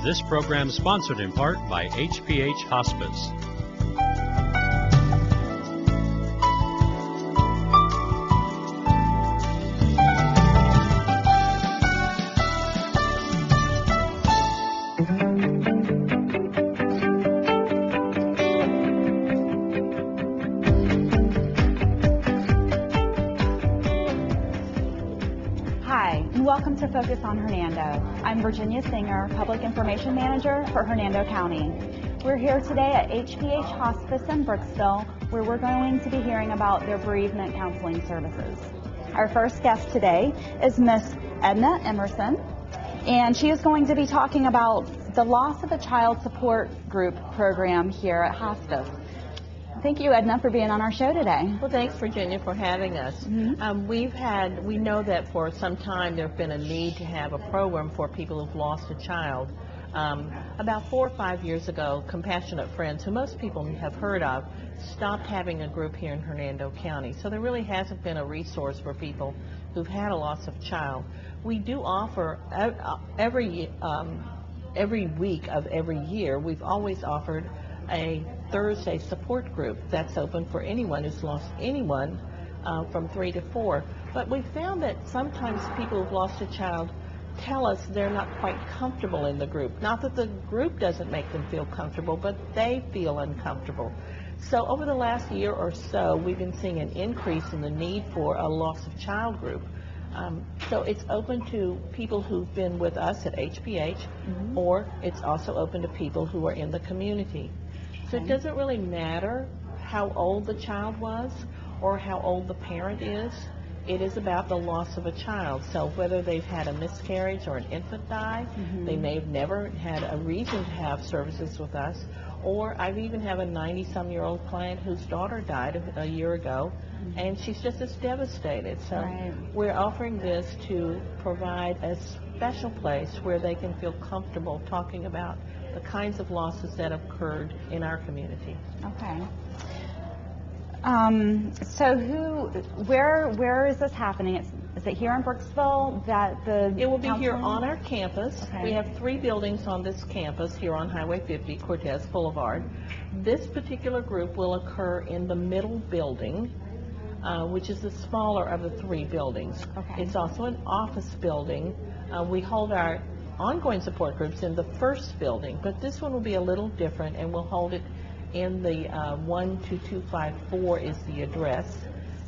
This program is sponsored in part by HPH Hospice. Welcome to Focus on Hernando. I'm Virginia Singer, Public Information Manager for Hernando County. We're here today at HPH Hospice in Brooksville, where we're going to be hearing about their bereavement counseling services. Our first guest today is Miss Edna Emerson, and she is going to be talking about the Loss of a Child Support Group program here at Hospice. Thank you, Edna, for being on our show today. Well, thanks, Virginia, for having us. Mm-hmm. We know that for some time there's been a need to have a program for people who've lost a child. About 4 or 5 years ago, Compassionate Friends, who most people have heard of, stopped having a group here in Hernando County. So there really hasn't been a resource for people who've had a loss of child. We do offer every week of every year, we've always offered a Thursday support group that's open for anyone who's lost anyone from 3 to 4. But we found that sometimes people who've lost a child tell us they're not quite comfortable in the group. Not that the group doesn't make them feel comfortable, but they feel uncomfortable. So over the last year or so, we've been seeing an increase in the need for a loss of child group. So it's open to people who've been with us at HPH, or it's also open to people who are in the community. So it doesn't really matter how old the child was or how old the parent is. It is about the loss of a child. So whether they've had a miscarriage or an infant die, they may have never had a reason to have services with us, or I've even have a 90-some-year-old client whose daughter died a year ago, and she's just as devastated. So we're offering this to provide a special place where they can feel comfortable talking about the kinds of losses that have occurred in our community. Okay. So where is this happening? Is it here in Brooksville that the It will be here counseling? on our campus. Okay. We have 3 buildings on this campus here on Highway 50, Cortez Boulevard. This particular group will occur in the middle building, which is the smaller of the 3 buildings. Okay. It's also an office building. We hold our ongoing support groups in the first building, but this one will be a little different, and we'll hold it in the 12254 is the address,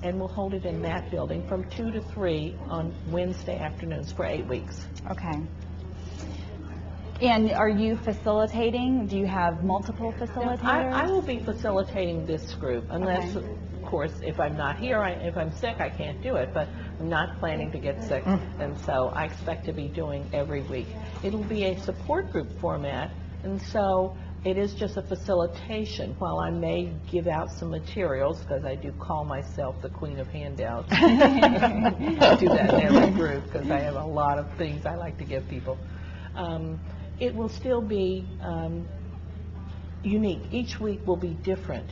and we'll hold it in that building from 2 to 3 on Wednesday afternoons for 8 weeks. Okay. And are you facilitating? Do you have multiple facilitators? I will be facilitating this group, unless, of course, if I'm not here, if I'm sick, I can't do it, but I'm not planning to get sick, and so I expect to be doing every week. It'll be a support group format, and so it is just a facilitation. While I may give out some materials, because I do call myself the queen of handouts, I do that in every group because I have a lot of things I like to give people. It will still be unique. Each week will be different.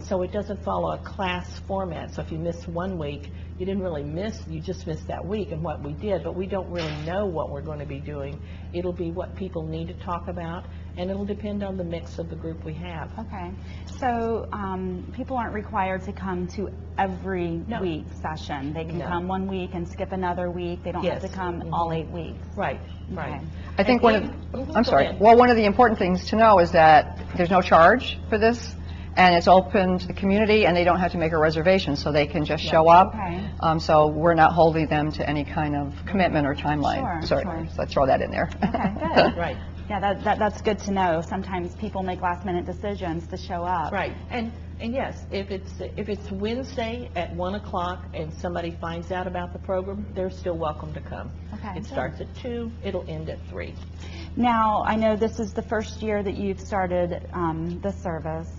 So it doesn't follow a class format. So if you miss 1 week, you didn't really miss, you just missed that week and what we did, but we don't really know what we're going to be doing. It'll be what people need to talk about, and it'll depend on the mix of the group we have. Okay. So people aren't required to come to every week session. They can come 1 week and skip another week. They don't have to come all 8 weeks. Right, right. Okay. I think one of the important things to know is that there's no charge for this, and it's open to the community, and they don't have to make a reservation, so they can just show up. Okay. So we're not holding them to any kind of commitment or timeline. Sure. So I throw that in there. Okay, good. Right. Yeah, that's good to know. Sometimes people make last-minute decisions to show up. Right, and yes, if it's Wednesday at 1 o'clock and somebody finds out about the program, they're still welcome to come. Okay. It starts at 2. It'll end at 3. Now, I know this is the first year that you've started the service,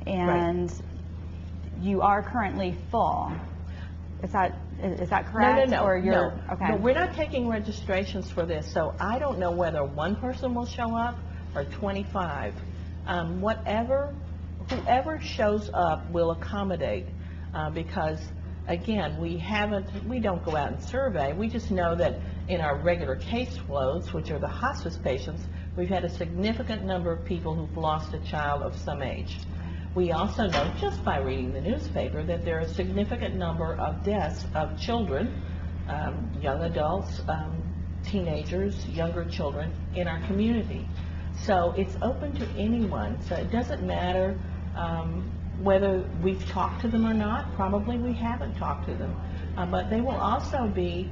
and you are currently full. Is that correct? No. Or you're, Okay. No, we're not taking registrations for this, so I don't know whether 1 person will show up or 25. Whoever shows up will accommodate, because again, we don't go out and survey. We just know that in our regular case flows, which are the hospice patients, we've had a significant number of people who've lost a child of some age. We also know, just by reading the newspaper, that there are a significant number of deaths of children, young adults, teenagers, younger children in our community. So it's open to anyone. So it doesn't matter whether we've talked to them or not. Probably we haven't talked to them. But they will also be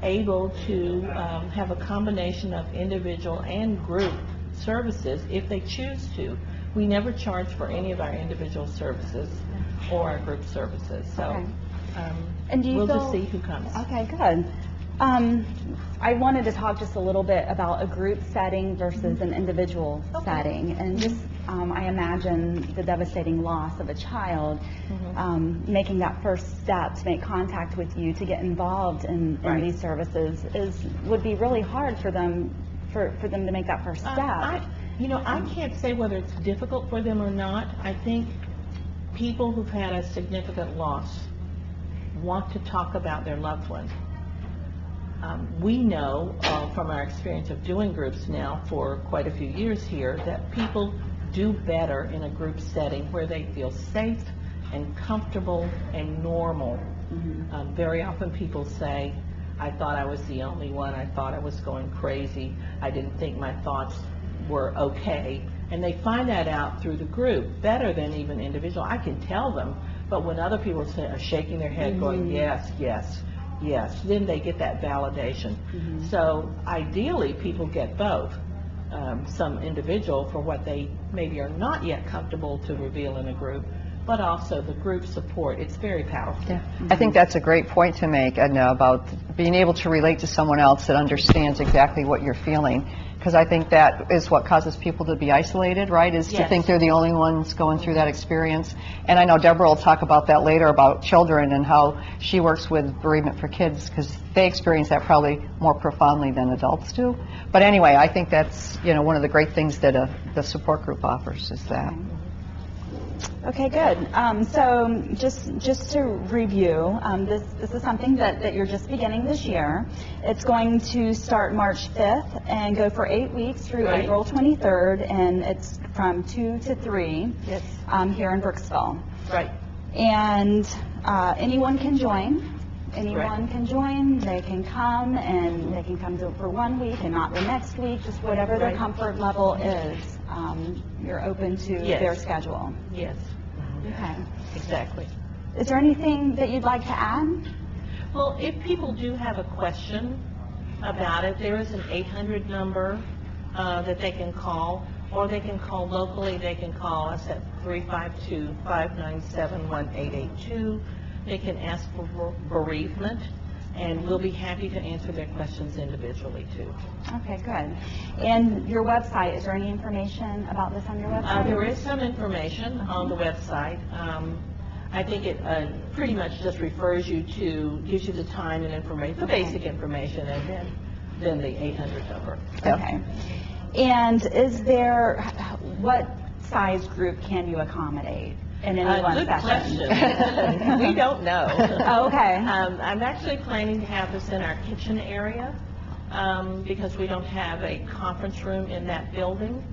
able to have a combination of individual and group services if they choose to. We never charge for any of our individual services or our group services. So Okay. And do you we'll feel, just see who comes. Okay, good. I wanted to talk just a little bit about a group setting versus an individual setting, and just I imagine the devastating loss of a child, making that first step to make contact with you to get involved in these services would be really hard for them to make that first step. I can't say whether it's difficult for them or not. I think people who've had a significant loss want to talk about their loved one. We know from our experience of doing groups now for quite a few years here that people do better in a group setting where they feel safe and comfortable and normal. Very often people say, I thought I was the only one, I thought I was going crazy, I didn't think my thoughts were okay. And they find that out through the group better than even individual. I can tell them, but when other people are shaking their head going, yes, yes, yes, then they get that validation. So ideally people get both. Some individual for what they maybe are not yet comfortable to reveal in a group, but also the group support. It's very powerful. Yeah. I think that's a great point to make, Edna, about being able to relate to someone else that understands exactly what you're feeling. Because I think that is what causes people to be isolated, right, is to think they're the only ones going through that experience. And I know Deborah will talk about that later, about children and how she works with bereavement for kids, because they experience that probably more profoundly than adults do. But anyway, I think that's, one of the great things that the support group offers is that. Okay, good. So just to review, this is something that you're just beginning this year. It's going to start March 5th and go for 8 weeks through April 23rd, and it's from 2 to 3 here in Brooksville. Right. And anyone can join. Anyone can join. They can come, and they can come for 1 week and not the next week, just whatever their comfort level is. You're open to their schedule. Yes. Okay. Exactly. Is there anything that you'd like to add? Well, if people do have a question about it, there is an 800 number that they can call, or they can call locally. They can call us at 352-597-1882. They can ask for bereavement, and we'll be happy to answer their questions individually, too. Okay, good. And your website, is there any information about this on your website? There is some information on the website. I think it pretty much just refers you to, gives you the time and information, the basic information, and then the 800 number. Okay. And is there, what size group can you accommodate in any one good session? question. We don't know. Oh, okay. I'm actually planning to have this in our kitchen area because we don't have a conference room in that building.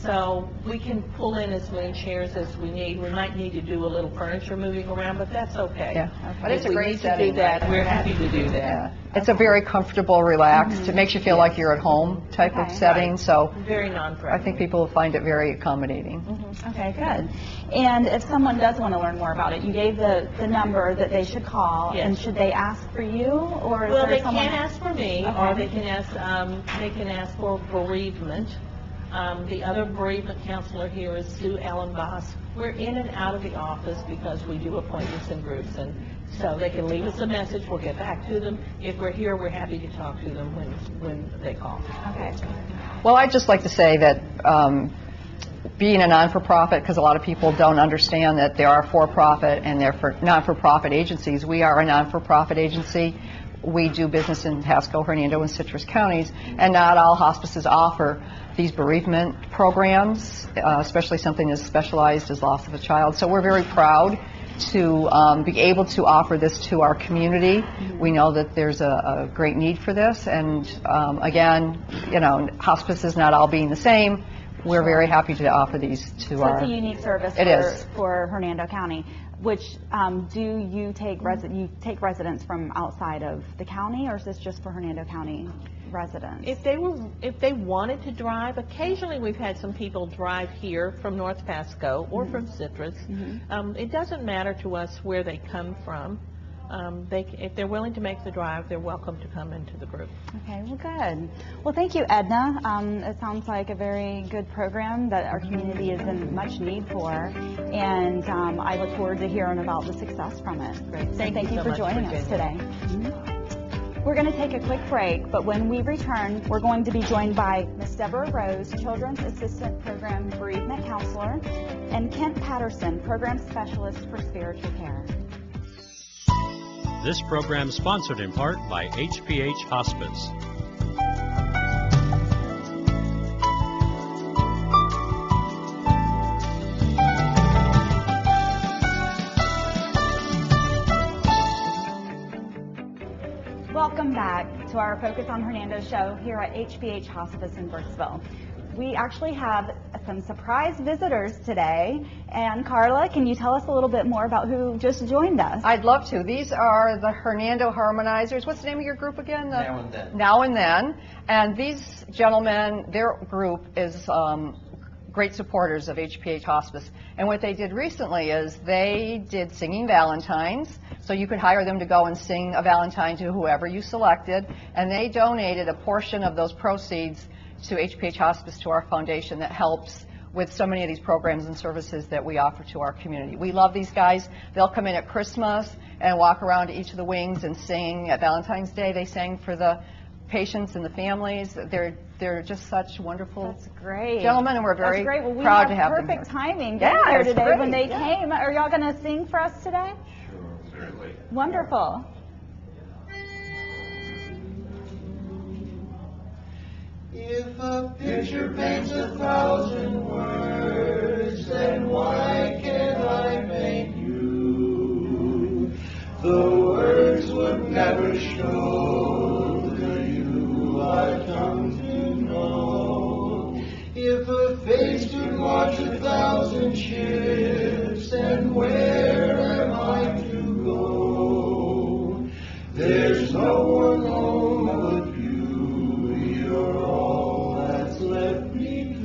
So we can pull in as many chairs as we need. We might need to do a little furniture moving around, but that's okay. Yeah. But it's If a we great need setting, to do that, right? we're happy to do that. Yeah. It's a very comfortable, relaxed, it makes you feel like you're at home type of setting, Right. so Very non-threatening. I think people will find it very accommodating. Okay, good. And if someone does want to learn more about it, you gave the number that they should call, and should they ask for you, or is Well, there they someone? can ask for me, or they can ask for bereavement. The other bereavement counselor here is Sue Ellen Boss. We're in and out of the office because we do appointments in groups, and so they can leave us a message. We'll get back to them. If we're here, we're happy to talk to them when they call. Okay. Well, I'd just like to say that being a non-for-profit, because a lot of people don't understand that there are for-profit and there are non-for-profit agencies. We are a non-for-profit agency. We do business in Pasco, Hernando, and Citrus counties, and not all hospices offer these bereavement programs, especially something as specialized as loss of a child. So we're very proud to be able to offer this to our community. We know that there's a great need for this, and again, you know, hospice is not all being the same. We're very happy to offer these to our... It's a unique service for Hernando County. Which do you take residents from outside of the county, or is this just for Hernando County residents? If they wanted to drive, occasionally we've had some people drive here from North Pasco or from Citrus. It doesn't matter to us where they come from. If they're willing to make the drive, they're welcome to come into the group. Okay, well, good. Well, thank you, Edna. It sounds like a very good program that our community is in much need for, and I look forward to hearing about the success from it. Great. Thank you so for much, joining us Virginia. today. We're going to take a quick break, but when we return, we're going to be joined by Ms. Deborah Rose, Children's Assistant Program Bereavement Counselor, and Kent Patterson, Program Specialist for Spiritual Care. This program sponsored in part by HPH Hospice. Welcome back to our Focus on Hernando show here at HPH Hospice in Brooksville. We actually have some surprise visitors today. And Carla, can you tell us a little bit more about who just joined us? I'd love to. These are the Hernando Harmonizers. What's the name of your group again? Now and Then. Now and Then. And these gentlemen, their group is great supporters of HPH Hospice. And what they did recently is they did singing Valentines. So you could hire them to go and sing a Valentine to whoever you selected. And they donated a portion of those proceeds to HPH Hospice, to our foundation that helps with so many of these programs and services that we offer to our community. We love these guys. They'll come in at Christmas and walk around to each of the wings and sing. At Valentine's Day, they sang for the patients and the families. They're just such wonderful gentlemen, and we're very proud to have them here. Perfect timing here today when they came. Are y'all going to sing for us today? Sure, certainly. Wonderful. If a picture paints 1,000 words, then why can't I paint you? The words would never show the you I've come to know. If a face could launch 1,000 ships, then where am I to go? There's no one home but you. You're all that's left me to.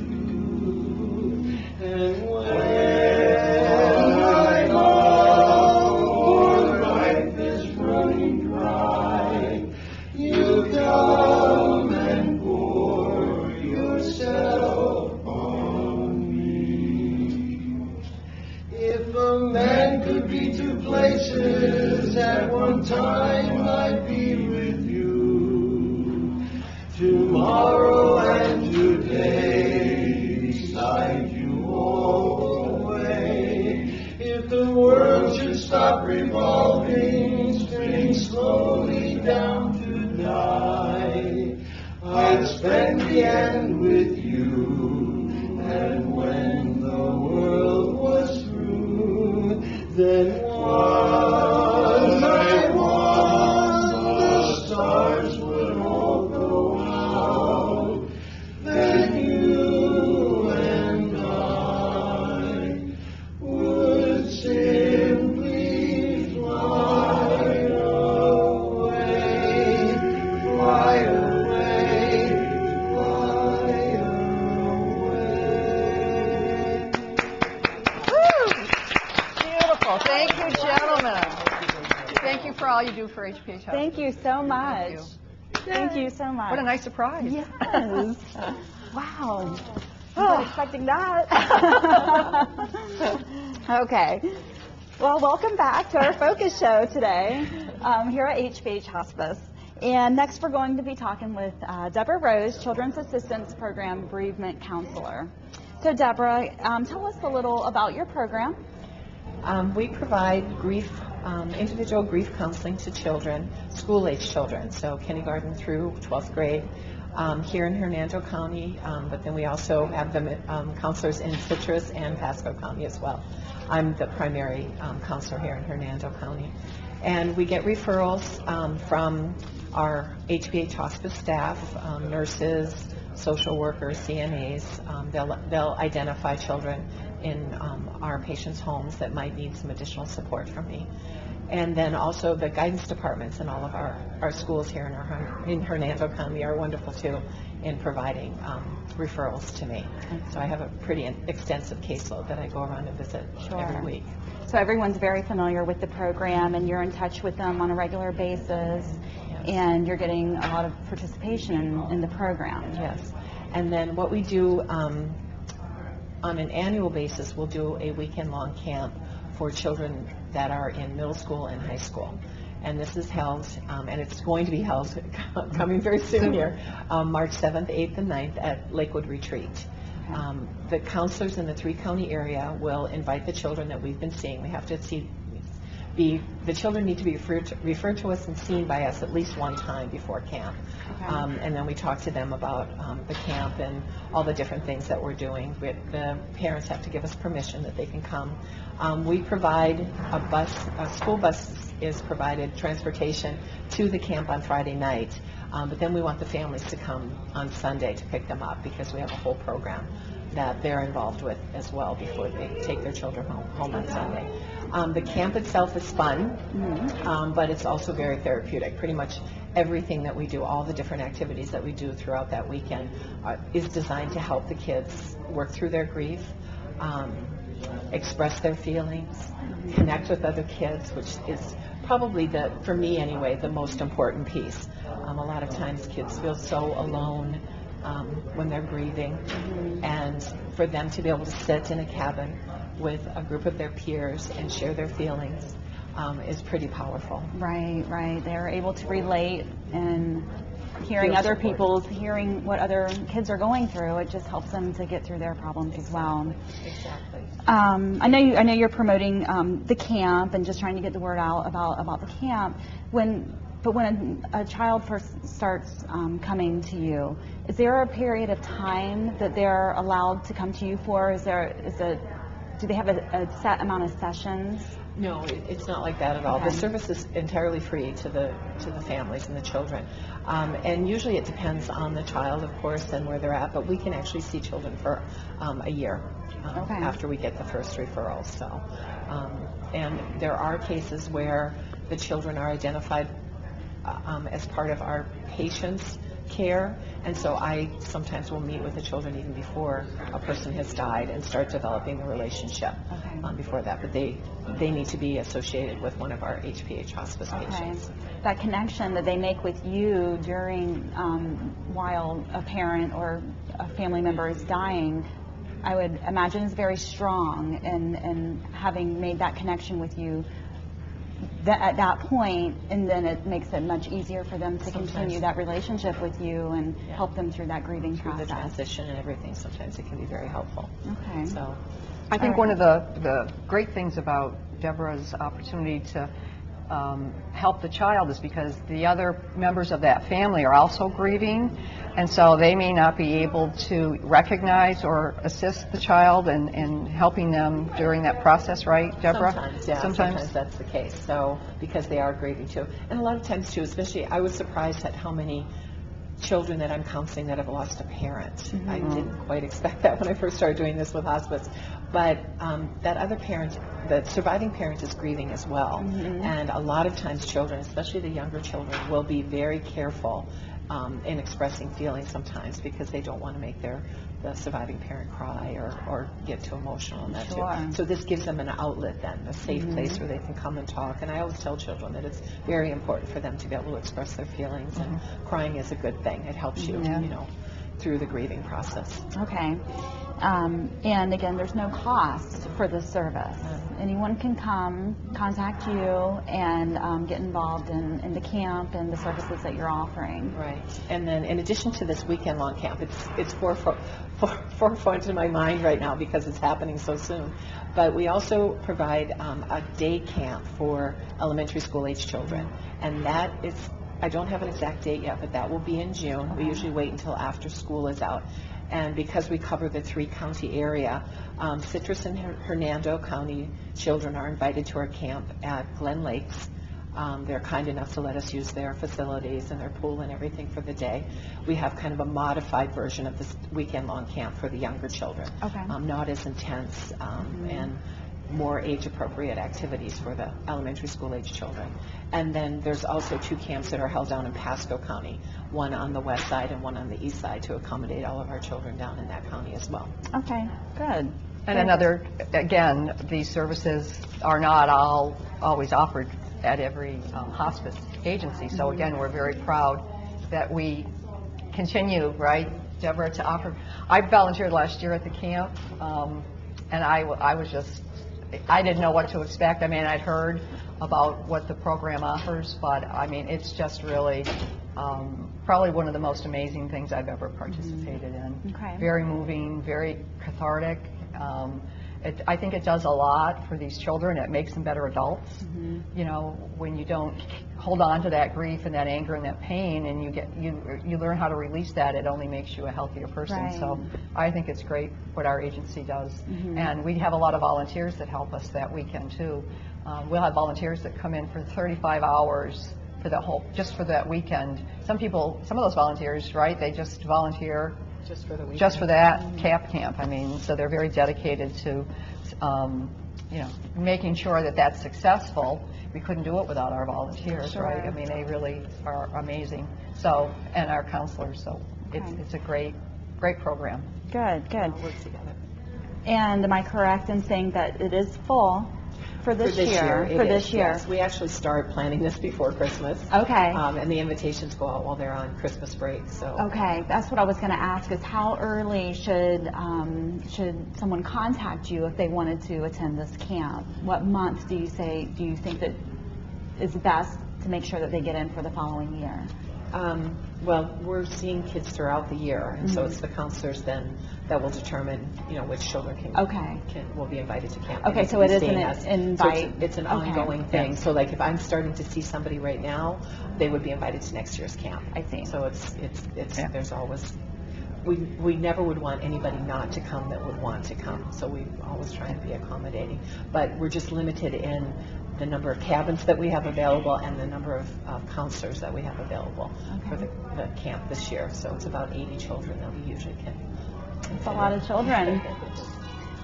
And when I long for life is running dry, you come and pour yourself on me. If a man could be two places at one time, I'd be with you. Tomorrow and today, beside you all the way. If the world should stop revolving, spinning slowly down to die, I'd spend the end with you. And when the world was through, then was I was, the stars would all go out. Then you and I would simply fly away, fly away, fly away. Beautiful. Thank you, gentlemen. Thank you for all you do for HPH Hospice. Thank you so much. Thank you. Thank you so much. What a nice surprise. Yes. Wow. I wasn't expecting that. Okay. Well, welcome back to our Focus show today here at HPH Hospice. And next we're going to be talking with Deborah Rose, Children's Assistance Program Bereavement Counselor. So Deborah, tell us a little about your program. We provide individual grief counseling to children, school-age children, so kindergarten through 12th grade. here in Hernando County, but then we also have the counselors in Citrus and Pasco County as well. I'm the primary counselor here in Hernando County. And we get referrals from our HPH Hospice staff, nurses, social workers, CNAs. They'll identify children in our patients' homes that might need some additional support from me. And then also the guidance departments in all of our schools here in Hernando County are wonderful too in providing referrals to me. So I have a pretty extensive caseload that I go around and visit every week. So everyone's very familiar with the program, and you're in touch with them on a regular basis, and you're getting a lot of participation in the program. Yes. And then what we do on an annual basis, we'll do a weekend-long camp for children that are in middle school and high school. And this is held, and it's going to be held coming very soon here, March 7th, 8th, and 9th at Lakewood Retreat. The counselors in the 3-county area will invite the children that we've been seeing. We have to the children need to be referred to us and seen by us at least one time before camp. And then we talk to them about the camp and all the different things that we're doing. The parents have to give us permission that they can come. We provide a school bus is provided transportation to the camp on Friday night. But then we want the families to come on Sunday to pick them up because we have a whole program that they're involved with as well before they take their children home on Sunday. The camp itself is fun, but it's also very therapeutic. Pretty much everything that we do, all the different activities that we do throughout that weekend is designed to help the kids work through their grief, express their feelings, connect with other kids, which is probably, for me anyway, the most important piece. A lot of times kids feel so alone when they're grieving, and for them to be able to sit in a cabin with a group of their peers and share their feelings is pretty powerful. Right. They're able to relate, and hearing other people's, hearing what other kids are going through, it just helps them to get through their problems as well. Exactly. I know you're promoting the camp and just trying to get the word out about the camp. But when a child first starts coming to you, is there a period of time that they're allowed to come to you for? Do they have a set amount of sessions? No, it's not like that at all. Okay. The service is entirely free to the families and the children. And usually it depends on the child, of course, and where they're at, but we can actually see children for a year after we get the first referral. So, and there are cases where the children are identified as part of our patients' care, and so I sometimes will meet with the children even before a person has died and start developing the relationship before that, but they need to be associated with one of our HPH Hospice patients. That connection that they make with you during while a parent or a family member is dying, I would imagine is very strong, and having made that connection with you at that point, and then it makes it much easier for them to continue that relationship with you and help them through that grieving process. The transition and everything, sometimes it can be very helpful. Okay. So, I think one of the great things about Deborah's opportunity to help the child is because the other members of that family are also grieving, and so they may not be able to recognize or assist the child in helping them during that process, right, Deborah? Sometimes, yeah. Sometimes that's the case. So, because they are grieving too. And a lot of times too, especially, I was surprised at how many children that I'm counseling that have lost a parent. I didn't quite expect that when I first started doing this with hospice. But that other parent, the surviving parent, is grieving as well. And a lot of times children, especially the younger children, will be very careful in expressing feelings sometimes because they don't want to make the surviving parent cry or get too emotional in that too. So this gives them an outlet then, a safe place where they can come and talk. And I always tell children that it's very important for them to be able to express their feelings, and crying is a good thing. It helps you, through the grieving process. Okay. And again, there's no cost for this service. Anyone can come, contact you, and get involved in the camp and the services that you're offering. Right. And then in addition to this weekend-long camp, it's forefront in my mind right now because it's happening so soon. But we also provide a day camp for elementary school age children. And that is I don't have an exact date yet, but that will be in June. We usually wait until after school is out. And because we cover the 3-county area, Citrus and Hernando County children are invited to our camp at Glen Lakes. They're kind enough to let us use their facilities and their pool and everything for the day. We have kind of a modified version of this weekend-long camp for the younger children. Okay. Not as intense and more age-appropriate activities for the elementary school-age children. And then there's also 2 camps that are held down in Pasco County, one on the west side and one on the east side, to accommodate all of our children down in that county as well. Okay, good. And another, again, these services are not always offered at every hospice agency. So again, we're very proud that we continue, right, Deborah, to offer. I volunteered last year at the camp, and I was just, I didn't know what to expect. I mean, I'd heard about what the program offers, but I mean, it's just really probably one of the most amazing things I've ever participated in. Okay. Very moving, very cathartic. I think it does a lot for these children. It makes them better adults. You know, when you don't hold on to that grief and that anger and that pain, and you learn how to release that, it only makes you a healthier person. Right. So I think it's great what our agency does. And we have a lot of volunteers that help us that weekend too. We'll have volunteers that come in for 35 hours for the whole, just for that weekend. Some of those volunteers, right, they just volunteer Just for the weekend. just for that camp. I mean, so they're very dedicated to, you know, making sure that that's successful. We couldn't do it without our volunteers, Sure. right? I mean, they really are amazing. So, and our counselors. So Okay. it's a great program. Good, good. Work together. And am I correct in saying that it is full for this year? it For is, this year. yes. We actually start planning this before Christmas. Okay. And the invitations go out while they're on Christmas break. So Okay, that's what I was going to ask, is how early should someone contact you if they wanted to attend this camp? What month do you think that is best to make sure that they get in for the following year? well, we're seeing kids throughout the year, and so it's the counselors then that will determine, you know, which children will be invited to camp. Okay, And so it be isn't staying an as- invite. So it's an Okay. ongoing thing. So like if I'm starting to see somebody right now, they would be invited to next year's camp. I see. So it's Yeah. there's always, we never would want anybody not to come that would want to come. So we always try and be accommodating. But we're just limited in the number of cabins that we have available and the number of counselors that we have available for the camp this year. So it's about 80 children that we usually can. It's a lot of children.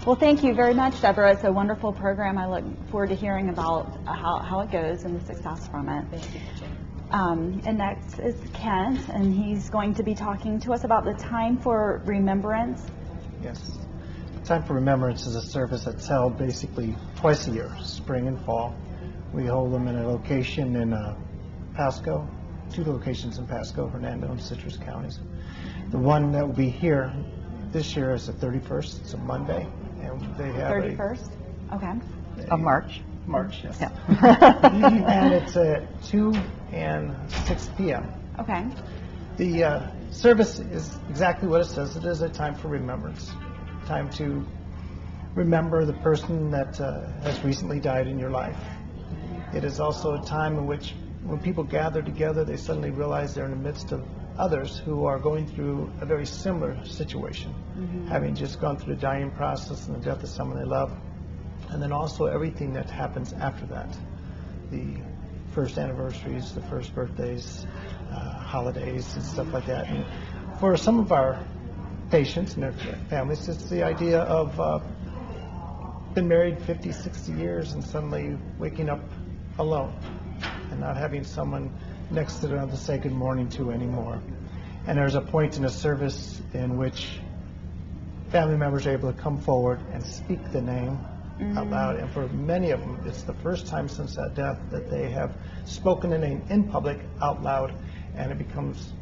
Well, thank you very much, Deborah. It's a wonderful program. I look forward to hearing about how it goes and the success from it. Thank you, Virginia. And next is Kent, and he's going to be talking to us about the Time for Remembrance. Yes. Time for Remembrance is a service that's held basically twice a year, spring and fall. We hold them in a location in Pasco, 2 locations in Pasco, Hernando, and Citrus counties. The one that will be here this year is the 31st. It's a Monday, and they have 31st? Okay. Of March. March, yes. Yeah. And it's at 2 and 6 p.m. Okay. The service is exactly what it says. It is a time for remembrance, time to remember the person that has recently died in your life. It is also a time in which when people gather together, they suddenly realize they're in the midst of others who are going through a very similar situation, having just gone through the dying process and the death of someone they love, and then also everything that happens after that. The first anniversaries, the first birthdays, holidays, and stuff like that. And for some of our patients and their families, it's the idea of been married 50, 60 years and suddenly waking up alone and not having someone next to them to say good morning to anymore. And there's a point in the service in which family members are able to come forward and speak the name out loud. And for many of them, it's the first time since that death that they have spoken the name in public out loud, and it becomes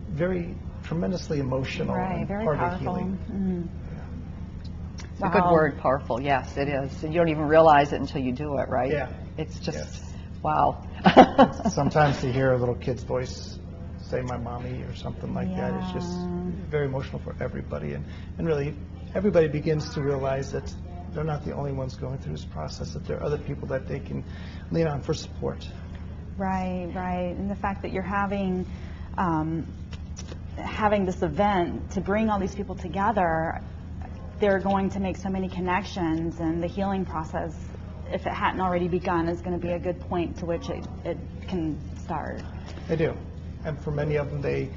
very tremendously emotional Right, and very part of powerful. healing. It's a good word, powerful. Yes, it is. And you don't even realize it until you do it, right? Yeah. It's just, Yes. wow. Sometimes to hear a little kid's voice say my mommy or something like that is just very emotional for everybody. And really, everybody begins to realize that they're not the only ones going through this process, that there are other people that they can lean on for support. Right, right. And the fact that you're having this event to bring all these people together, they're going to make so many connections, and the healing process, if it hadn't already begun, is going to be a good point to which it can start. They do. And for many of them, they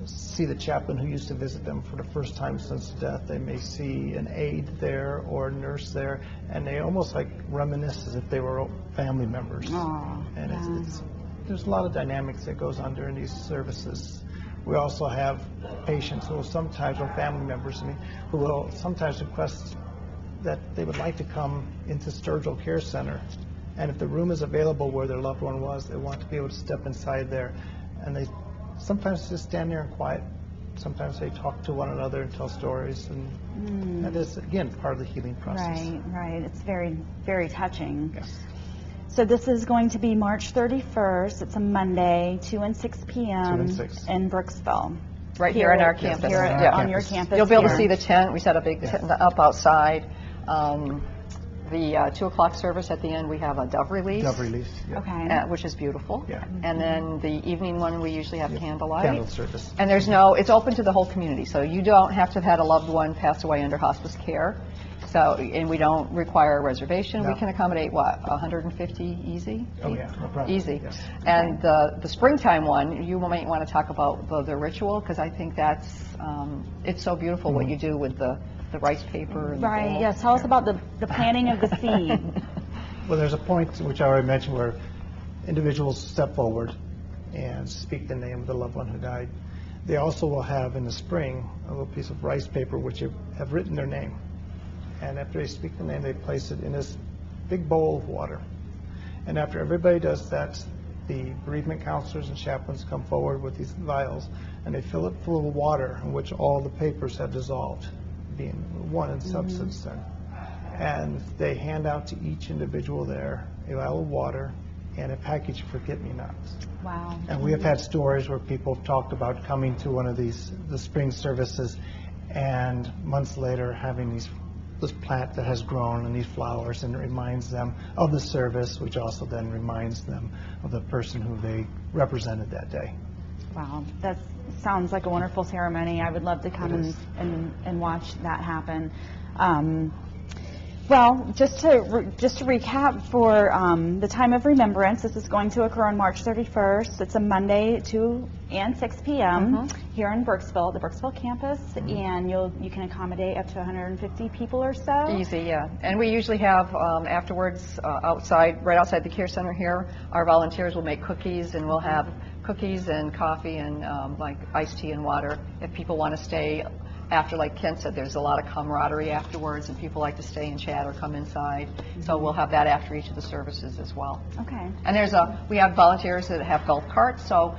see the chaplain who used to visit them for the first time since death. They may see an aide there or a nurse there, and they almost like reminisce as if they were family members. Aww, and yeah. there's a lot of dynamics that goes on during these services. We also have patients who will sometimes, or family members, who will sometimes request that they would like to come into Sturgill Care Center, and if the room is available where their loved one was, they want to be able to step inside there, and they sometimes just stand there in quiet. Sometimes they talk to one another and tell stories, and that is, again, part of the healing process. Right, right. It's very, very touching. Yes. So this is going to be March 31st. It's a Monday, 2 and 6 p.m. 2 and 6. in Brooksville. Right here on our campus. Here Yeah. on your campus. You'll be able to here. see the tent. We set a big tent up outside. The 2 o'clock service at the end, we have a dove release. Dove release. Yeah. Okay. Which is beautiful. Yeah. And then the evening one, we usually have candlelight. Candle service. And it's open to the whole community, so you don't have to have had a loved one pass away under hospice care. So, and we don't require a reservation. No. We can accommodate, 150 easy? Oh, yeah, no problem. Easy. Yes. And the springtime one, you might want to talk about the ritual, because I think that's, it's so beautiful what you do with the rice paper. And Right, the bowl. yes. Tell us about the planting of the seed. Well, there's a point which I already mentioned where individuals step forward and speak the name of the loved one who died. They also will have in the spring a little piece of rice paper which have written their name. And after they speak the name, they place it in this big bowl of water. And after everybody does that, the bereavement counselors and chaplains come forward with these vials, and they fill it full of water in which all the papers have dissolved, being one in substance then. And they hand out to each individual there a vial of water and a package of forget-me-nots. Wow. And we have had stories where people have talked about coming to one of the spring services, and months later having this plant that has grown and these flowers, and it reminds them of the service, which also then reminds them of the person who they represented that day. Wow, that sounds like a wonderful ceremony. I would love to come It is. and watch that happen. Well, just to recap for the time of remembrance, this is going to occur on March 31st. It's a Monday, 2 and 6 p.m. here in Brooksville, the Brooksville campus, and you can accommodate up to 150 people or so. Easy, yeah. And we usually have afterwards right outside the care center here, our volunteers will make cookies, and we'll have cookies and coffee and like iced tea and water. If people want to stay after, like Ken said, there's a lot of camaraderie afterwards, and people like to stay and chat or come inside. So we'll have that after each of the services as well. Okay. And we have volunteers that have golf carts, so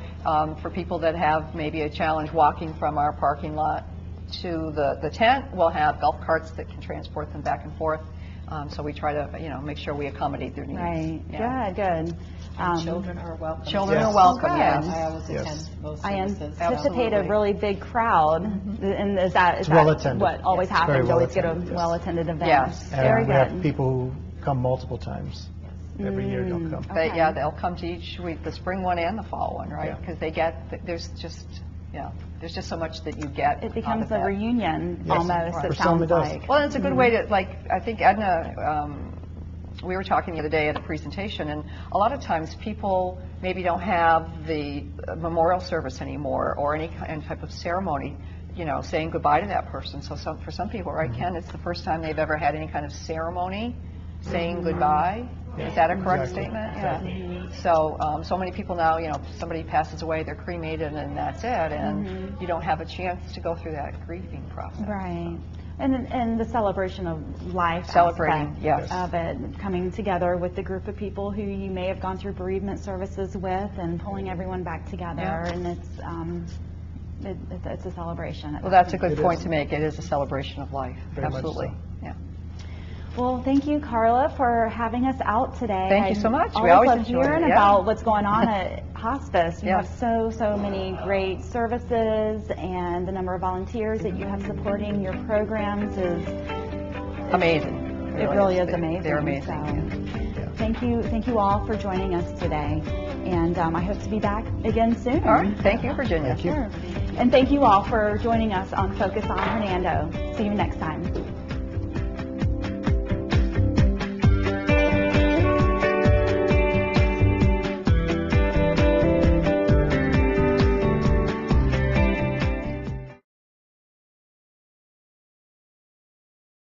for people that have maybe a challenge walking from our parking lot to the tent, we'll have golf carts that can transport them back and forth. So we try to, make sure we accommodate their needs. Right. Yeah. Good. Children are welcome. Children Yes. are welcome, Good. yes. I always Yes. attend most I services. anticipate a Absolutely. really big crowd, and is that well attended. what always Yes. happens? Very You always get a well attended, yes. well-attended event. Yes. And Very we have good. people who come multiple times. Every year they'll come. Okay. They'll come to each week, the spring one and the fall one, right? Yeah. Because there's just so much that you get. It becomes out of a that. reunion Yes. almost, For it some it sounds does. like. Well, it's a good way to, I think Edna, we were talking the other day at a presentation, and a lot of times people maybe don't have the memorial service anymore or any kind type of ceremony, saying goodbye to that person. So for some people, right, Ken, it's the first time they've ever had any kind of ceremony saying goodbye. Yeah. Is that a correct Exactly. statement? Exactly. Yeah. So many people now, somebody passes away, they're cremated, and that's it, and you don't have a chance to go through that grieving process. Right. And the celebration of life Celebrating, aspect yes. of it, coming together with the group of people who you may have gone through bereavement services with, and pulling everyone back together, Yeah. and it's a celebration. Well, that's a good It point is. to make. It is a celebration of life. Very much Absolutely. so. Yeah. Well, thank you, Carla, for having us out today. Thank you so much. We I always love enjoy hearing it, yeah. about what's going on at hospice. You Yeah. have so many great services, and the number of volunteers that you have supporting your programs is Amazing. it really is amazing. They're amazing. So, Yeah. thank you all for joining us today. And I hope to be back again soon. All right. Thank you, Virginia. Sure. And thank you all for joining us on Focus on Hernando. See you next time.